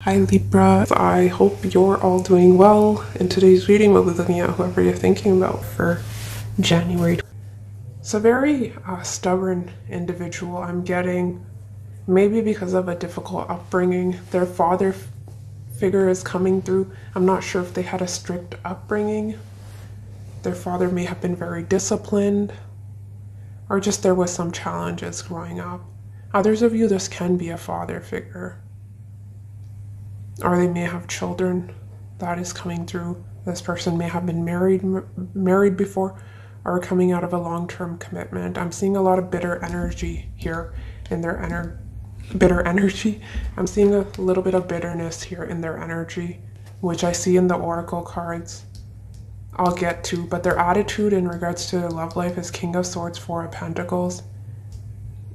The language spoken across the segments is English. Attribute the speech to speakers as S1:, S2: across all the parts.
S1: Hi Libra, I hope you're all doing well. In today's reading, we'll be looking at whoever you're thinking about for January. It's a very stubborn individual I'm getting, maybe because of a difficult upbringing. Their father figure is coming through. I'm not sure if they had a strict upbringing. Their father may have been very disciplined, or just there was some challenges growing up. Others of you, this can be a father figure. Or they may have children that is coming through. This person may have been married before or coming out of a long-term commitment. I'm seeing a lot of bitter energy here in their bitter energy. I'm seeing a little bit of bitterness here in their energy, which I see in the oracle cards. I'll get to, but their attitude in regards to their love life is King of Swords, Four of Pentacles.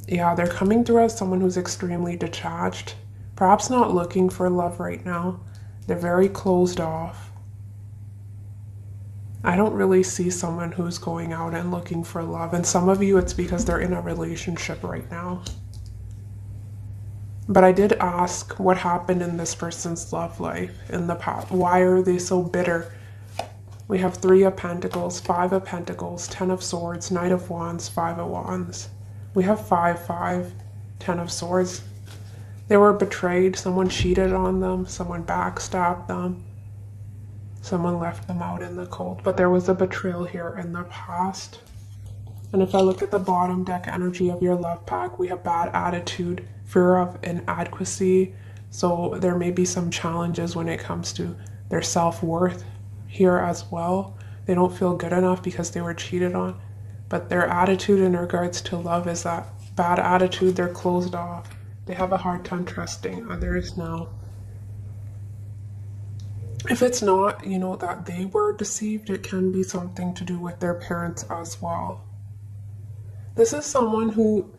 S1: Yeah, they're coming through as someone who's extremely detached. Perhaps not looking for love right now. They're very closed off. I don't really see someone who's going out and looking for love. And some of you, it's because they're in a relationship right now. But I did ask what happened in this person's love life in the past. Why are they so bitter? We have Three of Pentacles, Five of Pentacles, Ten of Swords, Knight of Wands, Five of Wands. We have 5, 10 of Swords. They were betrayed, someone cheated on them, someone backstabbed them, someone left them out in the cold. But there was a betrayal here in the past. And if I look at the bottom deck energy of your love pack, we have bad attitude, fear of inadequacy. So there may be some challenges when it comes to their self-worth here as well. They don't feel good enough because they were cheated on. But their attitude in regards to love is that bad attitude. They're closed off. They have a hard time trusting others now. If it's not, that they were deceived, it can be something to do with their parents as well. This is someone who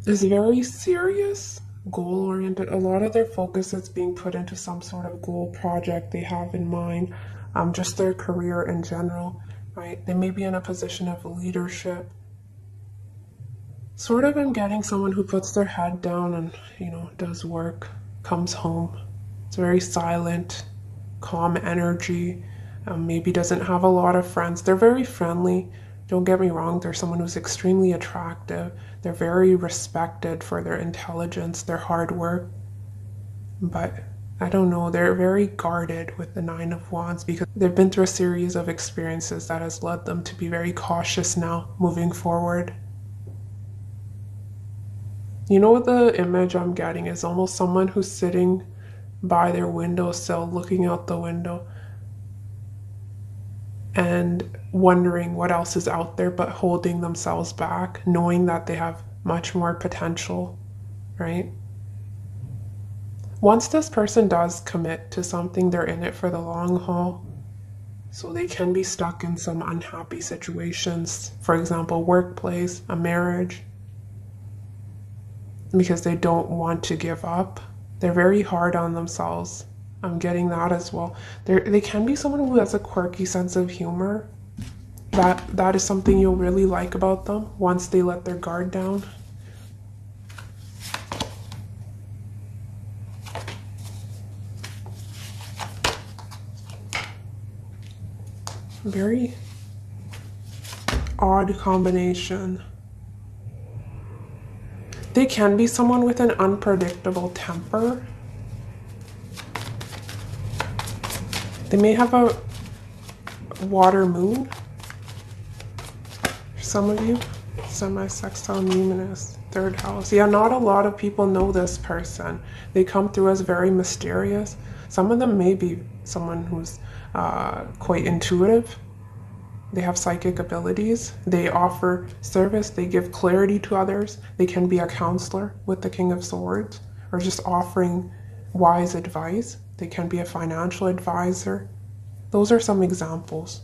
S1: is very serious, goal-oriented. A lot of their focus is being put into some sort of goal project they have in mind, just their career in general, right? They may be in a position of leadership. Sort of I'm getting someone who puts their head down and, does work, comes home. It's very silent, calm energy, maybe doesn't have a lot of friends. They're very friendly. Don't get me wrong, they're someone who's extremely attractive. They're very respected for their intelligence, their hard work. But I don't know, they're very guarded with the Nine of Wands because they've been through a series of experiences that has led them to be very cautious now moving forward. The image I'm getting is almost someone who's sitting by their windowsill, looking out the window and wondering what else is out there, but holding themselves back, knowing that they have much more potential, right? Once this person does commit to something, they're in it for the long haul. So they can be stuck in some unhappy situations, for example, workplace, a marriage, because they don't want to give up. They're very hard on themselves. I'm getting that as well. They can be someone who has a quirky sense of humor. That is something you'll really like about them once they let their guard down. Very odd combination. They can be someone with an unpredictable temper. They may have a water moon. For some of you, semi-sextile numinous, third house. Yeah, not a lot of people know this person. They come through as very mysterious. Some of them may be someone who's quite intuitive. They have psychic abilities. They offer service. They give clarity to others. They can be a counselor with the King of Swords, or just offering wise advice. They can be a financial advisor. Those are some examples.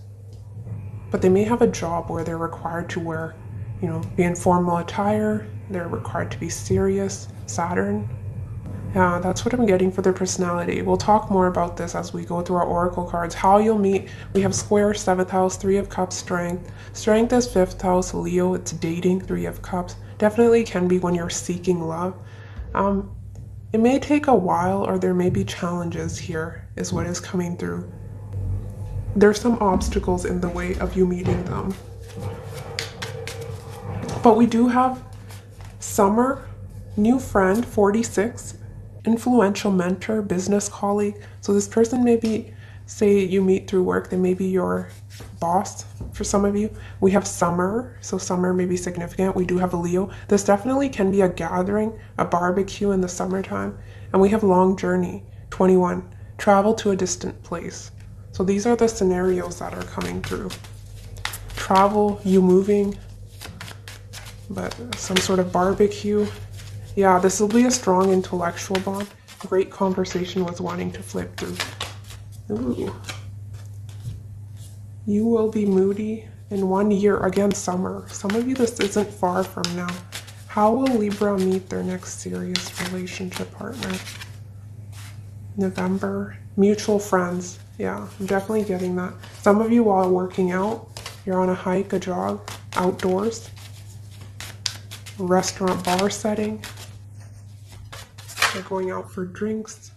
S1: But they may have a job where they're required to wear, be in formal attire. They're required to be serious. Saturn. Yeah, that's what I'm getting for their personality. We'll talk more about this as we go through our oracle cards. How you'll meet. We have square, 7th house, 3 of Cups, strength. Strength is 5th house, Leo. It's dating, 3 of Cups. Definitely can be when you're seeking love. It may take a while, or there may be challenges here, is what is coming through. There's some obstacles in the way of you meeting them. But we do have Summer, new friend, 46, influential mentor, business colleague. So this person may be, say you meet through work, they may be your boss for some of you. We have Summer, so Summer may be significant. We do have a Leo. This definitely can be a gathering, a barbecue in the summertime. And we have Long Journey, 21, travel to a distant place. So these are the scenarios that are coming through. Travel, you moving, but some sort of barbecue. Yeah, this will be a strong intellectual bond. Great conversation was wanting to flip through. Ooh. You will be moody in 1 year. Again, Summer. Some of you, this isn't far from now. How will Libra meet their next serious relationship partner? November. Mutual friends. Yeah, I'm definitely getting that. Some of you, while working out, you're on a hike, a jog, outdoors, restaurant, bar setting. You're going out for drinks.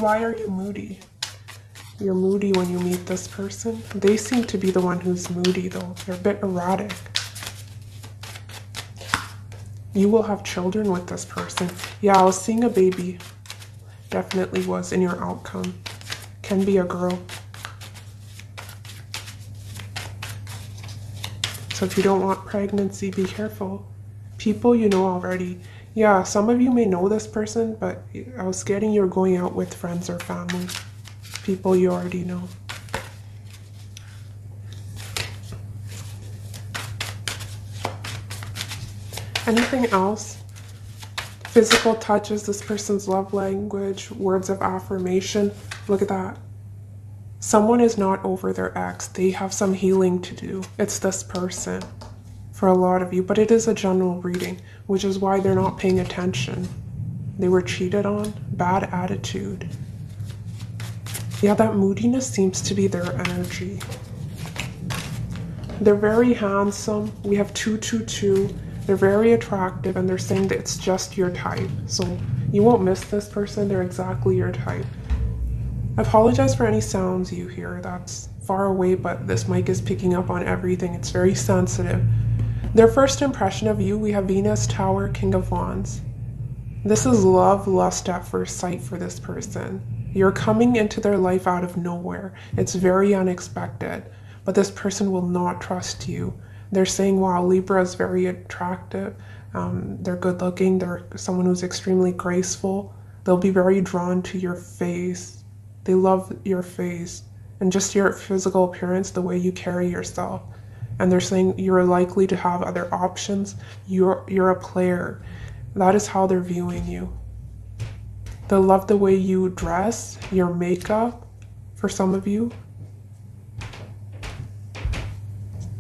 S1: Why are you moody? You're moody when you meet this person. They seem to be the one who's moody though. They're a bit erratic. You will have children with this person. Yeah, I was seeing a baby. Definitely was in your outcome. Can be a girl. So if you don't want pregnancy, be careful. People you know already. Yeah, some of you may know this person, but I was getting you're going out with friends or family. People you already know. Anything else? Physical touch is this person's love language, words of affirmation. Look at that. Someone is not over their ex. They have some healing to do. It's this person for a lot of you, but it is a general reading, which is why they're not paying attention. They were cheated on, bad attitude. Yeah, that moodiness seems to be their energy. They're very handsome. We have 222. They're very attractive, and they're saying that it's just your type. So you won't miss this person. They're exactly your type. I apologize for any sounds you hear. That's far away, but this mic is picking up on everything. It's very sensitive. Their first impression of you, we have Venus, Tower, King of Wands. This is love, lust at first sight for this person. You're coming into their life out of nowhere. It's very unexpected, but this person will not trust you. They're saying, wow, Libra is very attractive. They're good looking. They're someone who's extremely graceful. They'll be very drawn to your face. They love your face and just your physical appearance, the way you carry yourself. And they're saying you're likely to have other options. You're a player. That is how they're viewing you. They love the way you dress, your makeup, for some of you.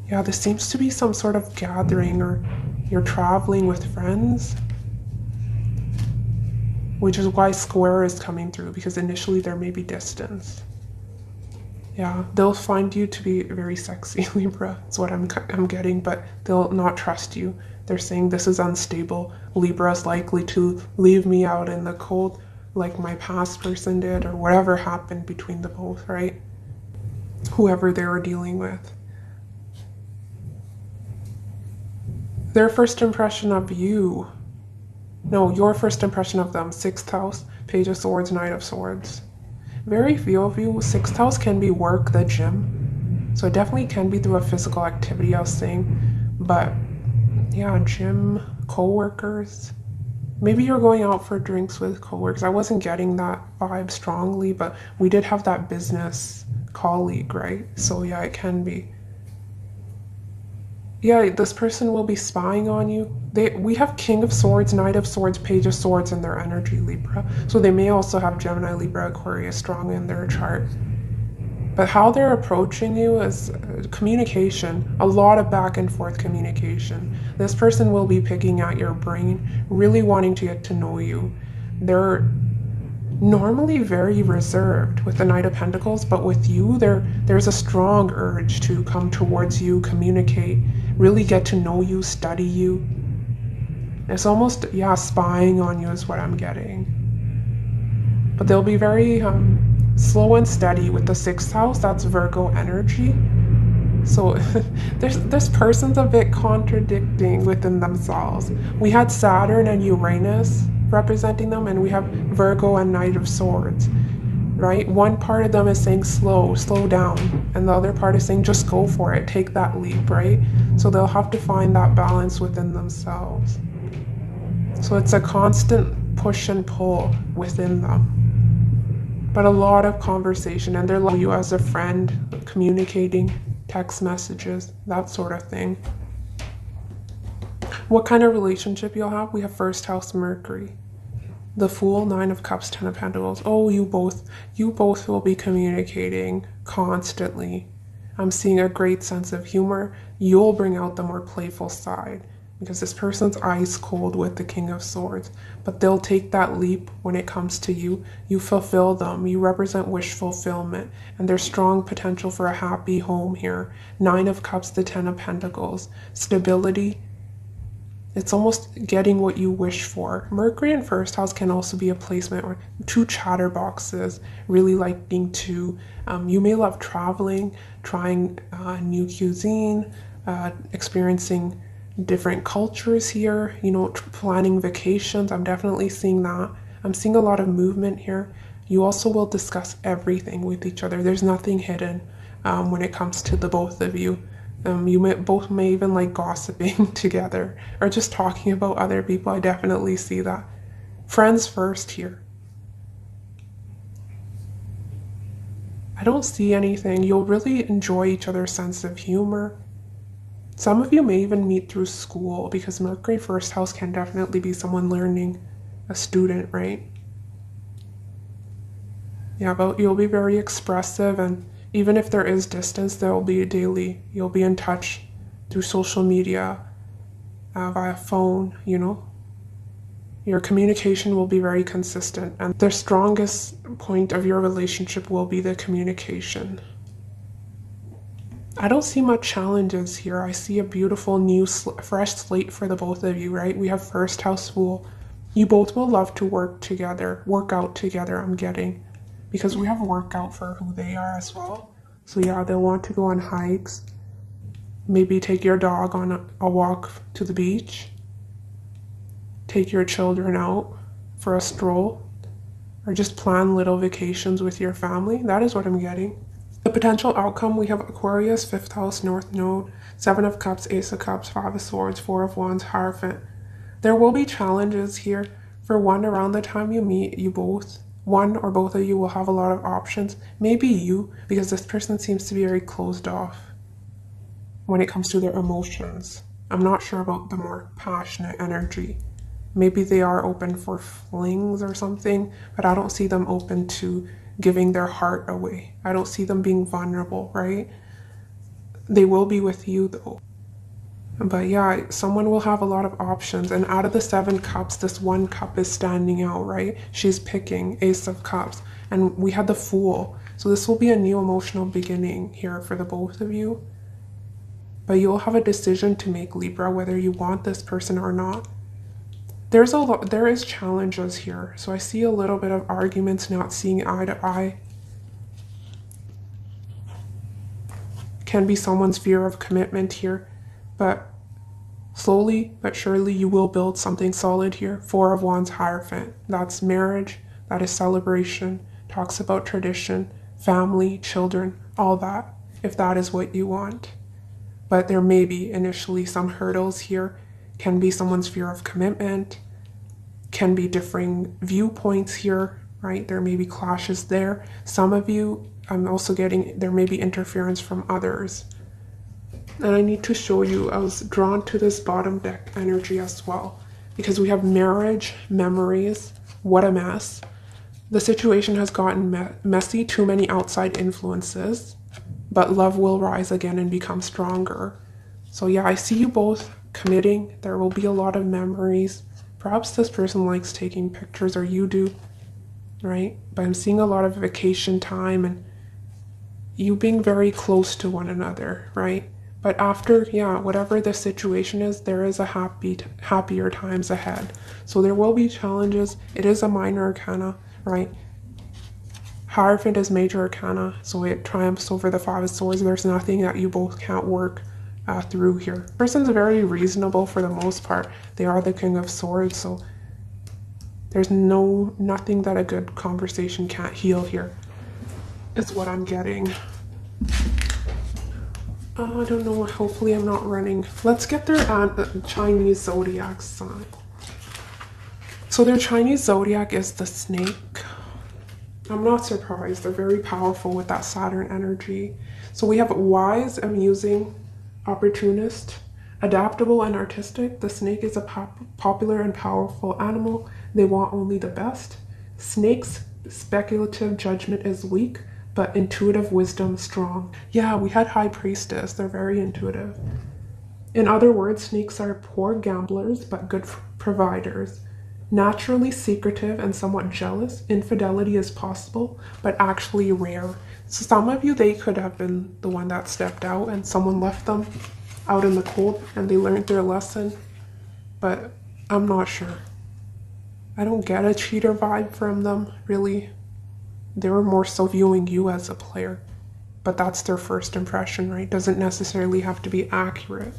S1: Yeah, this seems to be some sort of gathering, or you're traveling with friends. Which is why square is coming through, because initially there may be distance. Yeah, they'll find you to be very sexy, Libra. That's what I'm getting, but they'll not trust you. They're saying this is unstable. Libra is likely to leave me out in the cold like my past person did, or whatever happened between the both, right? Whoever they were dealing with. Their first impression of you. No, your first impression of them. 6th house, Page of Swords, Knight of Swords. Very few of you. 6th house can be work, the gym. So it definitely can be through a physical activity, I was saying. But yeah, gym, co-workers. Maybe you're going out for drinks with co-workers. I wasn't getting that vibe strongly, but we did have that business colleague, right? So yeah, it can be. Yeah, this person will be spying on you. We have King of Swords, Knight of Swords, Page of Swords in their energy, Libra. So they may also have Gemini, Libra, Aquarius strong in their chart. But how they're approaching you is communication, a lot of back and forth communication. This person will be picking at your brain, really wanting to get to know you. They're normally very reserved with the Knight of Pentacles, but with you, there's a strong urge to come towards you, communicate, really get to know you, study you. It's almost, yeah, spying on you is what I'm getting. But they'll be very slow and steady with the 6th house. That's Virgo energy. So this person's a bit contradicting within themselves. We had Saturn and Uranus representing them, and we have Virgo and Knight of Swords, right? One part of them is saying slow down, and the other part is saying just go for it, take that leap, right? So they'll have to find that balance within themselves. So it's a constant push and pull within them, but a lot of conversation, and they're like you as a friend, communicating, text messages, that sort of thing. What kind of relationship you'll have? We have 1st house Mercury, the Fool, 9 of Cups, 10 of Pentacles. Oh, you both will be communicating constantly. I'm seeing a great sense of humor. You'll bring out the more playful side, because this person's ice cold with the King of Swords, but they'll take that leap when it comes to you. You fulfill them. You represent wish fulfillment, and there's strong potential for a happy home here. 9 of Cups, the 10 of Pentacles, stability. It's almost getting what you wish for. Mercury in 1st house can also be a placement or 2 chatterboxes, really liking to, you may love traveling, trying new cuisine, experiencing different cultures here, you know, planning vacations. I'm definitely seeing that. I'm seeing a lot of movement here. You also will discuss everything with each other. There's nothing hidden when it comes to the both of you. You may even like gossiping together or just talking about other people. I definitely see that. Friends first here. I don't see anything. You'll really enjoy each other's sense of humor. Some of you may even meet through school, because Mercury 1st house can definitely be someone learning, a student, right? Yeah, but you'll be very expressive, and even if there is distance, there will be daily. You'll be in touch through social media, via phone, you know? Your communication will be very consistent, and the strongest point of your relationship will be the communication. I don't see much challenges here. I see a beautiful new fresh slate for the both of you, right? We have 1st house Fool. You both will love to work out together, I'm getting, because we have workout for who they are as well. So yeah, they'll want to go on hikes, maybe take your dog on a walk to the beach, take your children out for a stroll, or just plan little vacations with your family. That is what I'm getting. The potential outcome, we have Aquarius, 5th house, North Node, 7 of Cups, Ace of Cups, 5 of Swords, 4 of Wands, Hierophant. There will be challenges here. For one, around the time you meet, one or both of you will have a lot of options. Maybe you, because this person seems to be very closed off when it comes to their emotions. I'm not sure about the more passionate energy. Maybe they are open for flings or something, but I don't see them open to giving their heart away. I don't see them being vulnerable, right? They will be with you though. But yeah, someone will have a lot of options, and out of the 7 cups, this 1 cup is standing out, right? She's picking Ace of Cups, and we had the Fool. So this will be a new emotional beginning here for the both of you. But you'll have a decision to make, Libra, whether you want this person or not. There is challenges here. So I see a little bit of arguments, not seeing eye to eye. Can be someone's fear of commitment here, but slowly but surely you will build something solid here. 4 of Wands, Hierophant. That's marriage, that is celebration, talks about tradition, family, children, all that, if that is what you want. But there may be initially some hurdles here. Can be someone's fear of commitment, can be differing viewpoints here, right? There may be clashes there. Some of you, I'm also getting, there may be interference from others. And I need to show you, I was drawn to this bottom deck energy as well, because we have marriage, memories, what a mess. The situation has gotten messy, too many outside influences, but love will rise again and become stronger. So yeah, I see you both committing. There will be a lot of memories. Perhaps this person likes taking pictures, or you do, right? But I'm seeing a lot of vacation time and you being very close to one another, right? But after, yeah, whatever the situation is, there is a happier times ahead. So there will be challenges. It is a minor arcana, right? Hierophant is major arcana, so it triumphs over the Five of Swords. There's nothing that you both can't work through here. Person's very reasonable for the most part. They are the King of Swords, so there's nothing that a good conversation can't heal here, is what I'm getting. I don't know, hopefully I'm not running. Let's get their Chinese zodiac sign. So their Chinese zodiac is the snake. I'm not surprised, they're very powerful with that Saturn energy. So we have wise, amusing, opportunist, adaptable, and artistic. The snake is a popular and powerful animal. They want only the best. Snakes' speculative judgment is weak, but intuitive wisdom strong. Yeah, we had High Priestess. They're very intuitive. In other words, snakes are poor gamblers, but good providers. Naturally secretive and somewhat jealous, infidelity is possible, but actually rare. So some of you, they could have been the one that stepped out and someone left them out in the cold and they learned their lesson, but I'm not sure. I don't get a cheater vibe from them, really. They were more so viewing you as a player, but that's their first impression, right? Doesn't necessarily have to be accurate.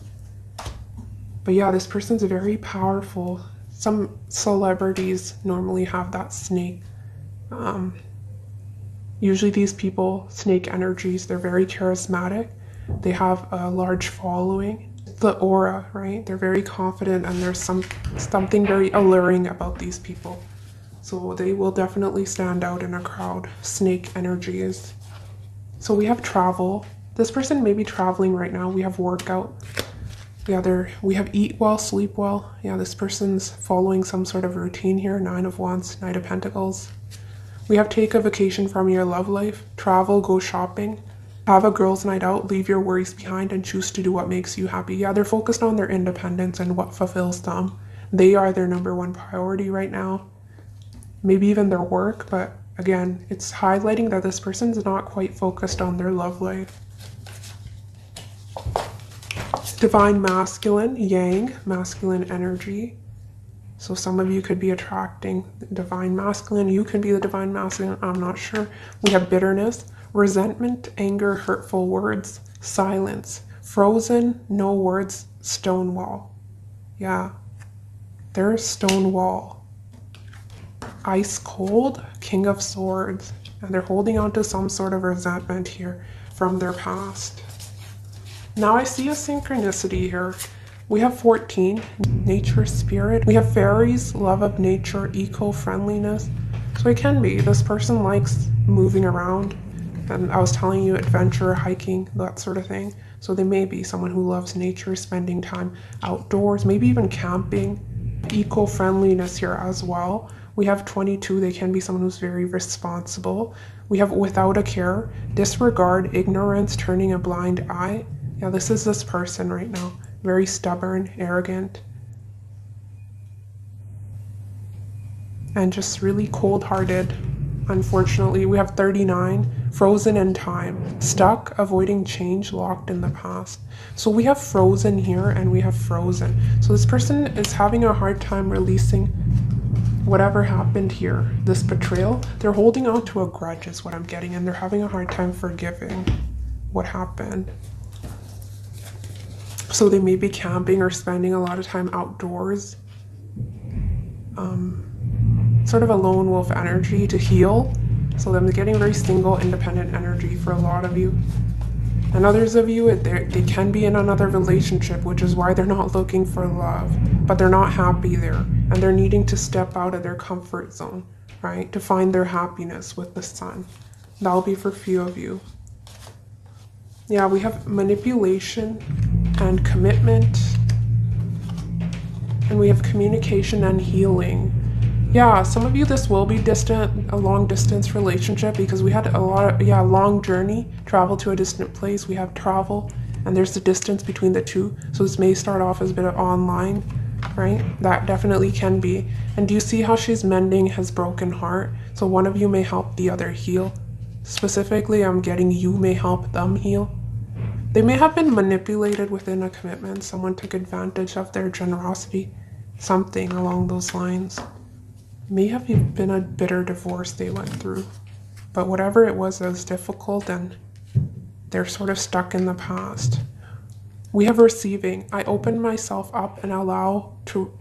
S1: But yeah, this person's very powerful. Some celebrities normally have that snake. Usually these people, snake energies, they're very charismatic. They have a large following. The aura, right? They're very confident and there's something very alluring about these people. So they will definitely stand out in a crowd. Snake energies. So we have travel. This person may be traveling right now. We have workout. Yeah, we have eat well, sleep well. Yeah, this person's following some sort of routine here. Nine of Wands, Knight of Pentacles. We have take a vacation from your love life. Travel, go shopping. Have a girls' night out. Leave your worries behind and choose to do what makes you happy. Yeah, they're focused on their independence and what fulfills them. They are their #1 priority right now. Maybe even their work, but again, it's highlighting that this person's not quite focused on their love life. Divine masculine, yang, masculine energy. So some of you could be attracting divine masculine. You could be the divine masculine, I'm not sure. We have bitterness, resentment, anger, hurtful words, silence, frozen, no words, stone wall. Yeah, there's stone wall. Ice cold, King of Swords, and they're holding on to some sort of resentment here from their past. Now I see a synchronicity here. We have 14, nature spirit. We have fairies, love of nature, eco-friendliness. So it can be, this person likes moving around. And I was telling you, adventure, hiking, that sort of thing. So they may be someone who loves nature, spending time outdoors, maybe even camping. Eco-friendliness here as well. We have 22, they can be someone who's very responsible. We have without a care, disregard, ignorance, turning a blind eye. Yeah, this is this person right now. Very stubborn, arrogant, and just really cold-hearted. Unfortunately, we have 39, frozen in time, stuck, avoiding change, locked in the past. So we have frozen here and we have frozen. So this person is having a hard time releasing whatever happened here, this betrayal. They're holding on to a grudge is what I'm getting, and they're having a hard time forgiving what happened. So they may be camping or spending a lot of time outdoors. Sort of a lone wolf energy to heal. So them getting very single, independent energy for a lot of you. And others of you, they can be in another relationship, which is why they're not looking for love, but they're not happy there. And they're needing to step out of their comfort zone, right? To find their happiness with the sun. That'll be for few of you. Yeah, we have manipulation and commitment. And we have communication and healing. Yeah, some of you, this will be a long distance relationship because we had a lot of, long journey, travel to a distant place. We have travel and there's the distance between the two. So this may start off as a bit of online, right? That definitely can be. And do you see how she's mending his broken heart? So one of you may help the other heal. Specifically, I'm getting you may help them heal. They may have been manipulated within a commitment. Someone took advantage of their generosity. Something along those lines. May have been a bitter divorce they went through. But whatever it was difficult, and they're sort of stuck in the past. We have receiving. I open myself up and allow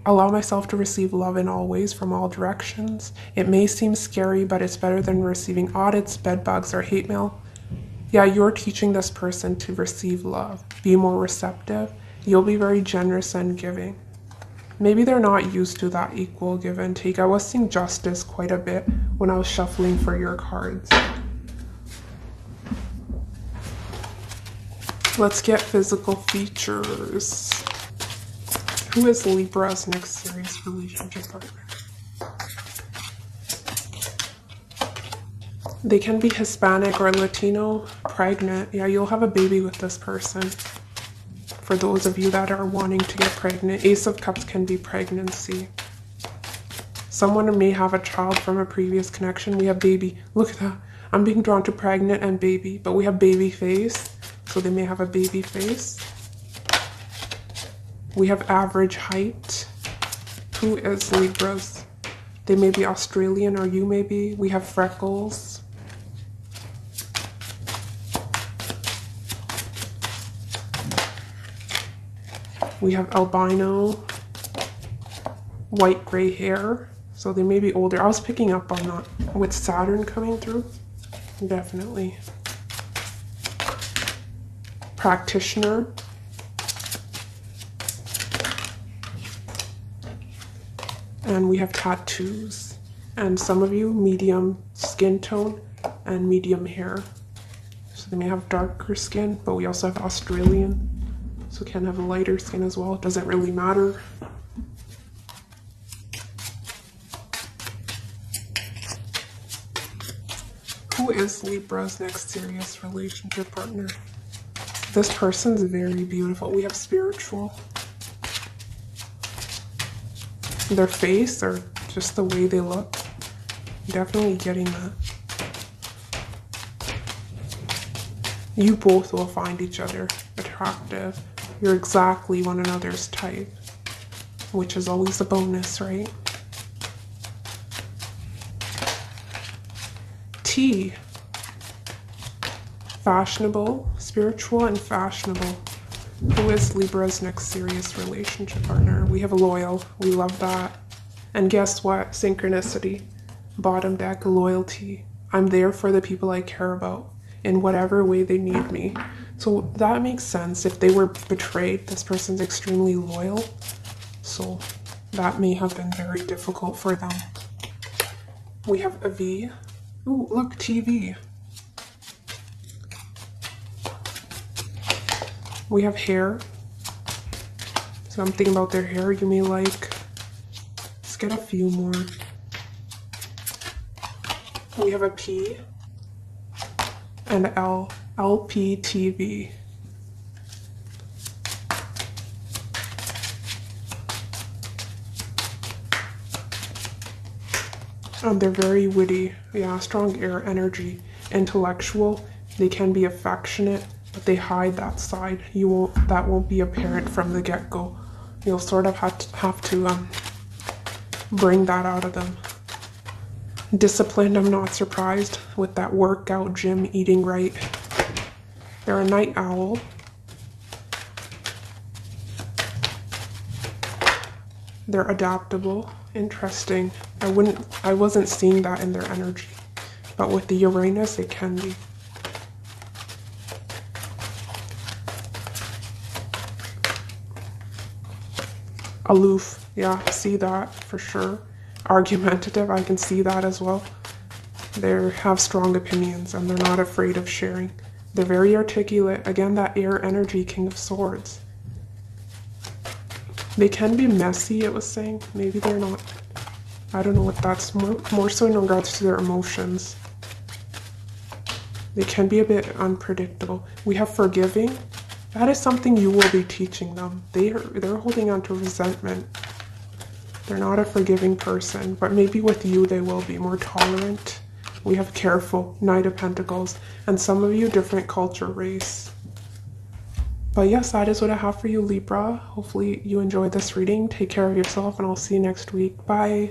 S1: myself to receive love in all ways from all directions. It may seem scary, but it's better than receiving audits, bed bugs, or hate mail. Yeah, you're teaching this person to receive love. Be more receptive. You'll be very generous and giving. Maybe they're not used to that equal give and take. I was seeing justice quite a bit when I was shuffling for your cards. Let's get physical features. Who is Libra's next serious relationship partner? They can be Hispanic or Latino, pregnant. Yeah, you'll have a baby with this person. For those of you that are wanting to get pregnant, Ace of Cups can be pregnancy. Someone may have a child from a previous connection. We have baby. Look at that. I'm being drawn to pregnant and baby, but we have baby face. So they may have a baby face. We have average height. Who is Libra's? They may be Australian, or you may be. We have freckles. We have albino. White gray hair. So they may be older. I was picking up on that with Saturn coming through. Definitely. Practitioner. And we have tattoos. And some of you, medium skin tone and medium hair. So they may have darker skin, but we also have Australian. So can have lighter skin as well. It doesn't really matter. Who is Libra's next serious relationship partner? This person's very beautiful. We have spiritual. Their face, or just the way they look. Definitely getting that. You both will find each other attractive. You're exactly one another's type, which is always a bonus, right? T. Fashionable, spiritual, and fashionable. Who is Libra's next serious relationship partner? We have loyal. We love that. And guess what? Synchronicity. Bottom deck, loyalty. I'm there for the people I care about in whatever way they need me. So that makes sense. If they were betrayed, this person's extremely loyal. So that may have been very difficult for them. We have a V. Ooh, look, TV. We have hair. Something about their hair you may like. Let's get a few more. We have a P and L. LPTV. And they're very witty. Yeah, strong air energy. Intellectual. They can be affectionate, but they hide that side. That won't be apparent from the get-go. You'll sort of have to bring that out of them. Disciplined, I'm not surprised with that workout, gym, eating right. They're a night owl. They're adaptable. Interesting. I wasn't seeing that in their energy. But with the Uranus, it can be. Aloof. Yeah, see that for sure. Argumentative, I can see that as well. They have strong opinions and they're not afraid of sharing. They're very articulate. Again, that air energy, King of Swords. They can be messy, it was saying. Maybe they're not. I don't know what that's more so in regards to their emotions. They can be a bit unpredictable. We have forgiving. That is something you will be teaching them. They're holding on to resentment. They're not a forgiving person, but maybe with you they will be more tolerant. We have careful, Knight of Pentacles, and some of you different culture, race. But yes, that is what I have for you, Libra. Hopefully you enjoyed this reading. Take care of yourself, and I'll see you next week. Bye.